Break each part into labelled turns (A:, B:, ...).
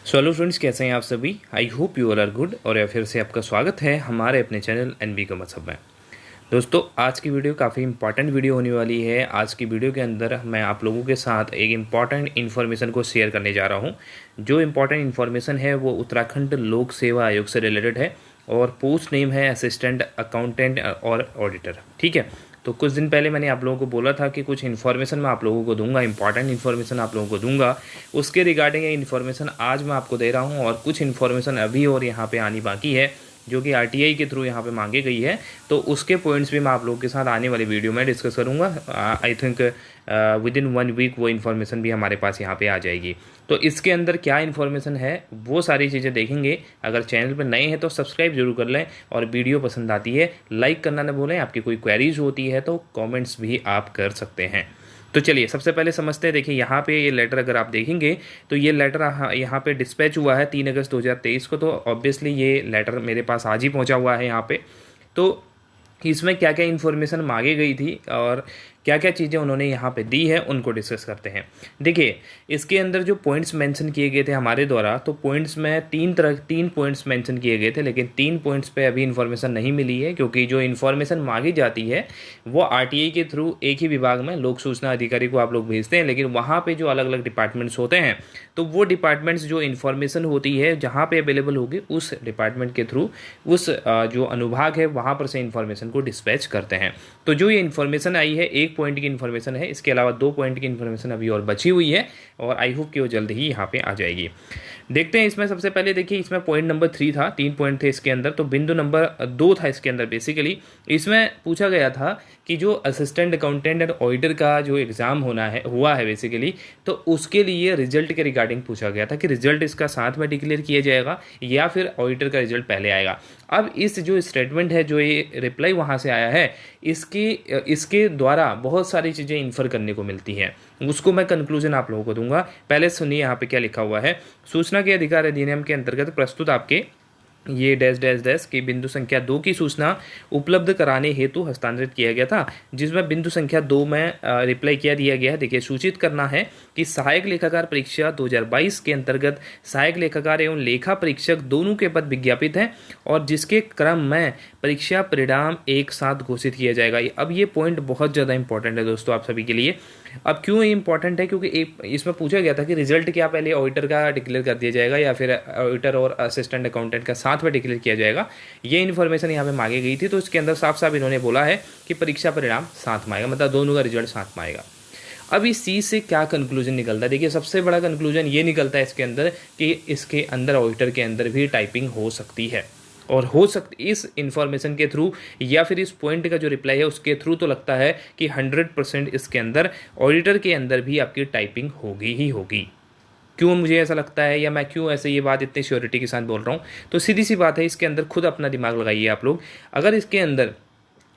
A: So hello friends, कैसे हैं आप सभी। I hope you all are good. और फिर से आपका स्वागत है हमारे अपने चैनल एनबी का मजहब में। दोस्तों, आज की वीडियो काफ़ी इंपॉर्टेंट वीडियो होने वाली है। आज की वीडियो के अंदर मैं आप लोगों के साथ एक इम्पॉर्टेंट इन्फॉर्मेशन को शेयर करने जा रहा हूं। जो इम्पॉर्टेंट इन्फॉर्मेशन है वो उत्तराखंड लोक सेवा आयोग से रिलेटेड है और पोस्ट नेम है असिस्टेंट अकाउंटेंट और ऑडिटर। ठीक है, तो कुछ दिन पहले मैंने आप लोगों को बोला था कि कुछ इन्फॉर्मेशन मैं आप लोगों को दूंगा, इंपॉर्टेंट इन्फॉर्मेशन आप लोगों को दूंगा। उसके रिगार्डिंग ये इन्फॉर्मेशन आज मैं आपको दे रहा हूं और कुछ इन्फॉर्मेशन अभी और यहाँ पे आनी बाकी है जो कि आरटीआई के थ्रू यहाँ पे मांगी गई है। तो उसके पॉइंट्स भी मैं आप लोगों के साथ आने वाली वीडियो में डिस्कस करूँगा। I think within 1 week वो इन्फॉर्मेशन भी हमारे पास यहाँ पे आ जाएगी। तो इसके अंदर क्या इन्फॉर्मेशन है वो सारी चीज़ें देखेंगे। अगर चैनल पर नए हैं तो सब्सक्राइब जरूर कर लें और वीडियो पसंद आती है लाइक करना न भूलें। आपकी कोई क्वेरीज होती है तो कमेंट्स भी आप कर सकते हैं। तो चलिए सबसे पहले समझते हैं। देखिए यहाँ पे ये लेटर अगर आप देखेंगे तो ये लेटर यहाँ पे डिस्पैच हुआ है 3 अगस्त 2023 को। तो ऑब्वियसली ये लेटर मेरे पास आज ही पहुँचा हुआ है यहाँ पे। तो इसमें क्या क्या इन्फॉर्मेशन मांगी गई थी और क्या क्या चीज़ें उन्होंने यहाँ पे दी है उनको डिस्कस करते हैं। देखिए इसके अंदर जो पॉइंट्स मेंशन किए गए थे हमारे द्वारा, तो पॉइंट्स में तीन पॉइंट्स मेंशन किए गए थे, लेकिन 3 पॉइंट्स पे अभी इन्फॉर्मेशन नहीं मिली है क्योंकि जो इन्फॉर्मेशन मांगी जाती है वो आरटीआई के थ्रू एक ही विभाग में लोक सूचना अधिकारी को आप लोग भेजते हैं, लेकिन वहाँ पर जो अलग अलग डिपार्टमेंट्स होते हैं तो वो डिपार्टमेंट्स जो इन्फॉर्मेशन होती है जहाँ पे अवेलेबल होगी उस डिपार्टमेंट के थ्रू उस जो अनुभाग है वहाँ पर से इन्फॉर्मेशन को डिस्पैच करते हैं। तो जो ये इन्फॉर्मेशन आई है 1 पॉइंट की इन्फॉर्मेशन है, इसके अलावा 2 पॉइंट की इन्फॉर्मेशन अभी और बची हुई है और आई होप कि वो जल्द ही यहाँ पे आ जाएगी। देखते हैं इसमें सबसे पहले। देखिए इसमें पॉइंट नंबर 3 था, 3 पॉइंट थे इसके अंदर। तो बिंदु नंबर 2 था इसके अंदर। बेसिकली इसमें पूछा गया था कि जो असिस्टेंट अकाउंटेंट एंड ऑडिटर का जो एग्ज़ाम हुआ है बेसिकली, तो उसके लिए रिजल्ट के रिगार्डिंग पूछा गया था कि रिजल्ट इसका साथ में डिक्लेयर किया जाएगा या फिर ऑडिटर का रिजल्ट पहले आएगा। अब इस जो स्टेटमेंट है, जो ये रिप्लाई वहाँ से आया है, इसके द्वारा बहुत सारी चीज़ें इन्फर करने को मिलती हैं। उसको मैं कंक्लूजन आप लोगों को दूंगा। पहले सुनिए यहाँ पे क्या लिखा हुआ है। सूचना के अधिकार अधिनियम के अंतर्गत प्रस्तुत आपके ये डैश डैश डैश की बिंदु संख्या 2 की सूचना उपलब्ध कराने हेतु हस्तांतरित किया गया था, जिसमें बिंदु संख्या 2 में रिप्लाई किया दिया गया है। देखिए सूचित करना है कि सहायक लेखाकार परीक्षा 2022 के अंतर्गत सहायक लेखाकार एवं लेखा परीक्षक दोनों के पद विज्ञापित हैं और जिसके क्रम में परीक्षा परिणाम एक साथ घोषित किया जाएगा। अब ये पॉइंट बहुत ज़्यादा इंपॉर्टेंट है दोस्तों आप सभी के लिए। अब क्यों ये इंपॉर्टेंट है? क्योंकि इसमें पूछा गया था कि रिजल्ट क्या पहले ऑडिटर का डिक्लेयर कर दिया जाएगा या फिर ऑडिटर और असिस्टेंट अकाउंटेंट का साथ में डिक्लेयर किया जाएगा। ये इन्फॉर्मेशन यहाँ पे मांगी गई थी। तो इसके अंदर साफ साफ इन्होंने बोला है कि परीक्षा परिणाम साथ में आएगा, मतलब दोनों का रिजल्ट साथ में आएगा। अब इस चीज़ से क्या कंक्लूजन निकलता है? देखिए सबसे बड़ा कंक्लूजन ये निकलता है इसके अंदर कि इसके अंदर ऑडिटर के अंदर भी टाइपिंग हो सकती है और हो सकती इस इन्फॉर्मेशन के थ्रू या फिर इस पॉइंट का जो रिप्लाई है उसके थ्रू तो लगता है कि 100% इसके अंदर ऑडिटर के अंदर भी आपकी टाइपिंग होगी ही होगी। क्यों मुझे ऐसा लगता है या मैं क्यों ऐसे ये बात इतनी श्योरिटी के साथ बोल रहा हूँ? तो सीधी सी बात है, इसके अंदर खुद अपना दिमाग लगाइए आप लोग। अगर इसके अंदर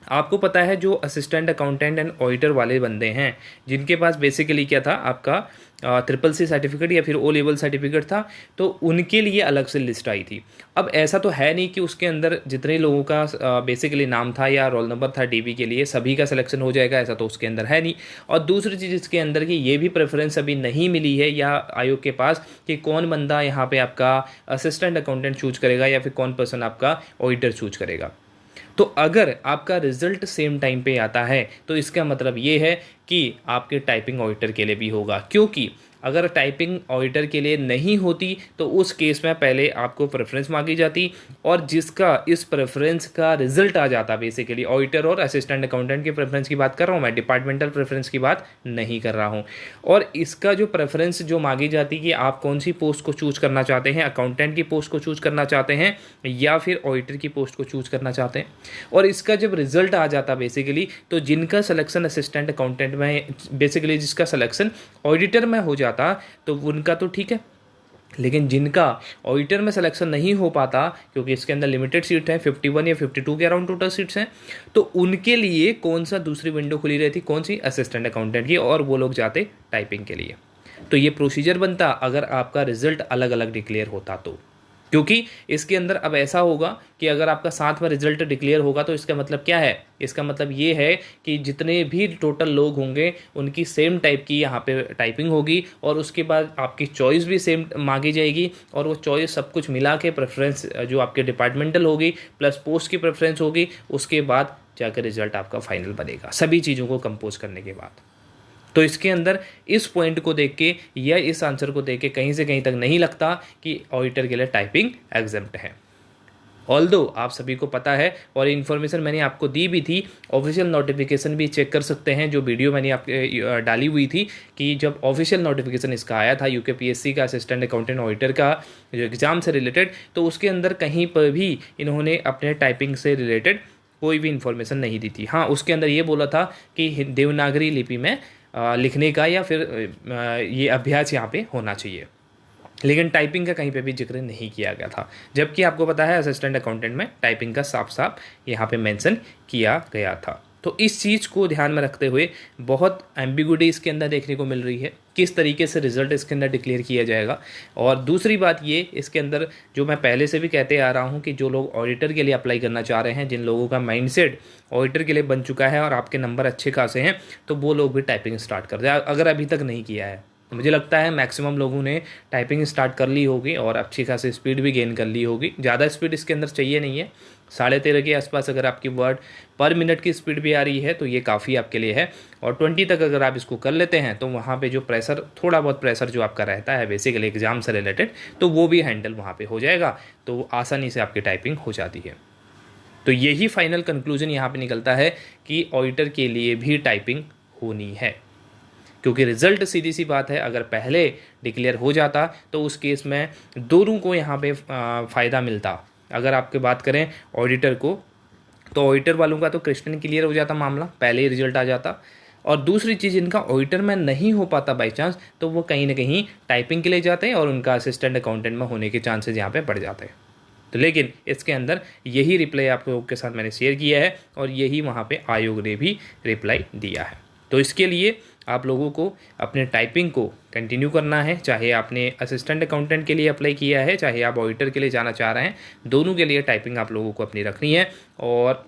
A: आपको पता है जो असिस्टेंट अकाउंटेंट एंड ऑडिटर वाले बंदे हैं जिनके पास बेसिकली क्या था, आपका CCC सर्टिफिकेट या फिर O लेवल सर्टिफिकेट था, तो उनके लिए अलग से लिस्ट आई थी। अब ऐसा तो है नहीं कि उसके अंदर जितने लोगों का बेसिकली नाम था या रोल नंबर था DB के लिए सभी का सिलेक्शन हो जाएगा, ऐसा तो उसके अंदर है नहीं। और दूसरी चीज़ इसके अंदर की ये भी प्रेफरेंस अभी नहीं मिली है या आयोग के पास कि कौन बंदा यहाँ पे आपका असिस्टेंट अकाउंटेंट चूज करेगा या फिर कौन पर्सन आपका ऑडिटर चूज करेगा। तो अगर आपका रिजल्ट सेम टाइम पे आता है तो इसका मतलब ये है कि आपके टाइपिंग ऑडिटर के लिए भी होगा, क्योंकि अगर टाइपिंग ऑडिटर के लिए नहीं होती तो उस केस में पहले आपको प्रेफरेंस मांगी जाती और जिसका इस प्रेफरेंस का रिजल्ट आ जाता, बेसिकली ऑडिटर और असिस्टेंट अकाउंटेंट की प्रेफरेंस की बात कर रहा हूँ मैं, डिपार्टमेंटल प्रेफरेंस की बात नहीं कर रहा हूँ। और इसका जो प्रेफरेंस जो मांगी जाती कि आप कौन सी पोस्ट को चूज करना चाहते हैं, अकाउंटेंट की पोस्ट को चूज करना चाहते हैं या फिर ऑडिटर की पोस्ट को चूज करना चाहते हैं, और इसका जब रिजल्ट आ जाता बेसिकली, तो जिनका सिलेक्शन असिस्टेंट अकाउंटेंट में बेसिकली जिसका सिलेक्शन ऑडिटर में हो जाता तो उनका तो ठीक है, लेकिन जिनका ऑडिटर में सिलेक्शन नहीं हो पाता क्योंकि इसके अंदर लिमिटेड सीट है, 51 या 52 के अराउंड टोटल सीट्स हैं, तो उनके लिए कौन सा दूसरी विंडो खुली रहती, कौन सी, असिस्टेंट अकाउंटेंट की, और वो लोग जाते टाइपिंग के लिए। तो ये प्रोसीजर बनता अगर आपका रिजल्ट अलग अलग डिक्लेयर होता तो। क्योंकि इसके अंदर अब ऐसा होगा कि अगर आपका साथ में रिजल्ट डिक्लेयर होगा तो इसका मतलब क्या है, इसका मतलब ये है कि जितने भी टोटल लोग होंगे उनकी सेम टाइप की यहाँ पे टाइपिंग होगी और उसके बाद आपकी चॉइस भी सेम मांगी जाएगी और वो चॉइस सब कुछ मिला के प्रेफरेंस जो आपके डिपार्टमेंटल होगी प्लस पोस्ट की प्रेफरेंस होगी, उसके बाद जाकर रिजल्ट आपका फाइनल बनेगा सभी चीज़ों को कंपोज करने के बाद। तो इसके अंदर इस पॉइंट को देख के या इस आंसर को देख के कहीं से कहीं तक नहीं लगता कि ऑडिटर के लिए टाइपिंग एग्जेम्प्ट है। ऑल्दो आप सभी को पता है और इन्फॉर्मेशन मैंने आपको दी भी थी, ऑफिशियल नोटिफिकेशन भी चेक कर सकते हैं, जो वीडियो मैंने आपके डाली हुई थी कि जब ऑफिशियल नोटिफिकेशन इसका आया था यूकेपीएससी का असिस्टेंट अकाउंटेंट ऑडिटर का जो एग्ज़ाम से रिलेटेड, तो उसके अंदर कहीं पर भी इन्होंने अपने टाइपिंग से रिलेटेड कोई भी इन्फॉर्मेशन नहीं दी थी। हाँ, उसके अंदर ये बोला था कि देवनागरी लिपि में लिखने का या फिर ये अभ्यास यहाँ पे होना चाहिए, लेकिन टाइपिंग का कहीं पे भी जिक्र नहीं किया गया था, जबकि आपको पता है असिस्टेंट अकाउंटेंट में टाइपिंग का साफ साफ यहाँ पे मेंशन किया गया था। तो इस चीज़ को ध्यान में रखते हुए बहुत एम्बिगुइटी इसके अंदर देखने को मिल रही है, किस तरीके से रिजल्ट इसके अंदर डिक्लेयर किया जाएगा। और दूसरी बात ये, इसके अंदर जो मैं पहले से भी कहते आ रहा हूँ कि जो लोग ऑडिटर के लिए अप्लाई करना चाह रहे हैं, जिन लोगों का माइंडसेट ऑडिटर के लिए बन चुका है और आपके नंबर अच्छे खासे हैं, तो वो लोग भी टाइपिंग स्टार्ट कर दें अगर अभी तक नहीं किया है। तो मुझे लगता है मैक्सिमम लोगों ने टाइपिंग स्टार्ट कर ली होगी और अच्छी खासी स्पीड भी गेन कर ली होगी। ज़्यादा स्पीड इसके अंदर चाहिए नहीं है, 13.5 के आसपास अगर आपकी वर्ड पर मिनट की स्पीड भी आ रही है तो ये काफ़ी आपके लिए है। और 20 तक अगर आप इसको कर लेते हैं तो वहाँ पे जो प्रेशर, थोड़ा बहुत प्रेशर जो आपका रहता है बेसिकली एग्जाम से रिलेटेड, तो वो भी हैंडल वहाँ पे हो जाएगा, तो आसानी से आपकी टाइपिंग हो जाती है। तो यही फाइनल कंक्लूजन यहाँ पे निकलता है कि ऑडिटर के लिए भी टाइपिंग होनी है, क्योंकि रिजल्ट सीधी सी बात है अगर पहले डिक्लेयर हो जाता तो उस केस में दोनों को यहाँ पे फ़ायदा मिलता। अगर आपकी बात करें ऑडिटर को, तो ऑडिटर वालों का तो क्रिस्टन क्लियर हो जाता मामला, पहले ही रिजल्ट आ जाता। और दूसरी चीज़, इनका ऑडिटर में नहीं हो पाता बाई चांस, तो वो कहीं ना कहीं टाइपिंग के लिए जाते हैं और उनका असिस्टेंट अकाउंटेंट में होने के चांसेस यहाँ पे बढ़ जाते हैं। तो लेकिन इसके अंदर यही रिप्लाई आप लोगों के साथ मैंने शेयर किया है और यही वहाँ पे आयोग ने भी रिप्लाई दिया है। तो इसके लिए आप लोगों को अपने टाइपिंग को कंटिन्यू करना है, चाहे आपने असिस्टेंट अकाउंटेंट के लिए अप्लाई किया है, चाहे आप ऑडिटर के लिए जाना चाह रहे हैं, दोनों के लिए टाइपिंग आप लोगों को अपनी रखनी है। और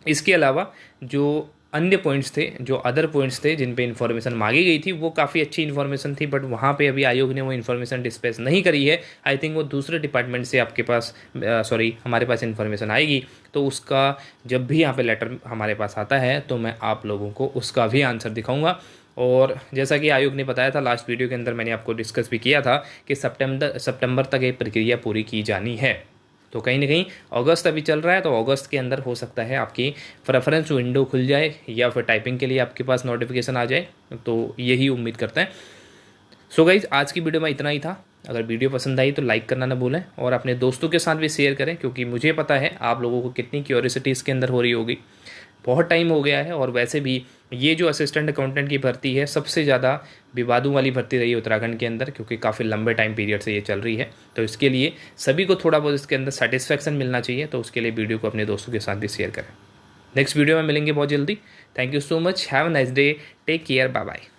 A: इसके अलावा जो अन्य पॉइंट्स थे, जो अदर पॉइंट्स थे जिन पे इन्फॉर्मेशन मांगी गई थी, वो काफ़ी अच्छी इन्फॉर्मेशन थी, बट वहाँ पे अभी आयोग ने वो इन्फॉर्मेशन डिस्पेस नहीं करी है। आई थिंक वो दूसरे डिपार्टमेंट से आपके पास हमारे पास इन्फॉर्मेशन आएगी, तो उसका जब भी यहाँ पे लेटर हमारे पास आता है तो मैं आप लोगों को उसका भी आंसर दिखाऊंगा। और जैसा कि आयोग ने बताया था लास्ट वीडियो के अंदर, मैंने आपको डिस्कस भी किया था कि सितंबर तक ये प्रक्रिया पूरी की जानी है। तो कहीं ना कहीं अगस्त अभी चल रहा है, तो अगस्त के अंदर हो सकता है आपकी प्रेफरेंस विंडो खुल जाए या फिर टाइपिंग के लिए आपके पास नोटिफिकेशन आ जाए, तो यही उम्मीद करते हैं। सो गाइज, आज की वीडियो में इतना ही था। अगर वीडियो पसंद आई तो लाइक करना ना भूलें और अपने दोस्तों के साथ भी शेयर करें, क्योंकि मुझे पता है आप लोगों को कितनी क्यूरियोसिटी इसके अंदर हो रही होगी। बहुत टाइम हो गया है और वैसे भी ये जो असिस्टेंट अकाउंटेंट की भर्ती है सबसे ज़्यादा विवादों वाली भर्ती रही है उत्तराखंड के अंदर, क्योंकि काफ़ी लंबे टाइम पीरियड से ये चल रही है। तो इसके लिए सभी को थोड़ा बहुत इसके अंदर सेटिस्फैक्शन मिलना चाहिए, तो उसके लिए वीडियो को अपने दोस्तों के साथ भी शेयर करें। नेक्स्ट वीडियो में मिलेंगे बहुत जल्दी। Thank you so much, have a nice day, take care, bye bye.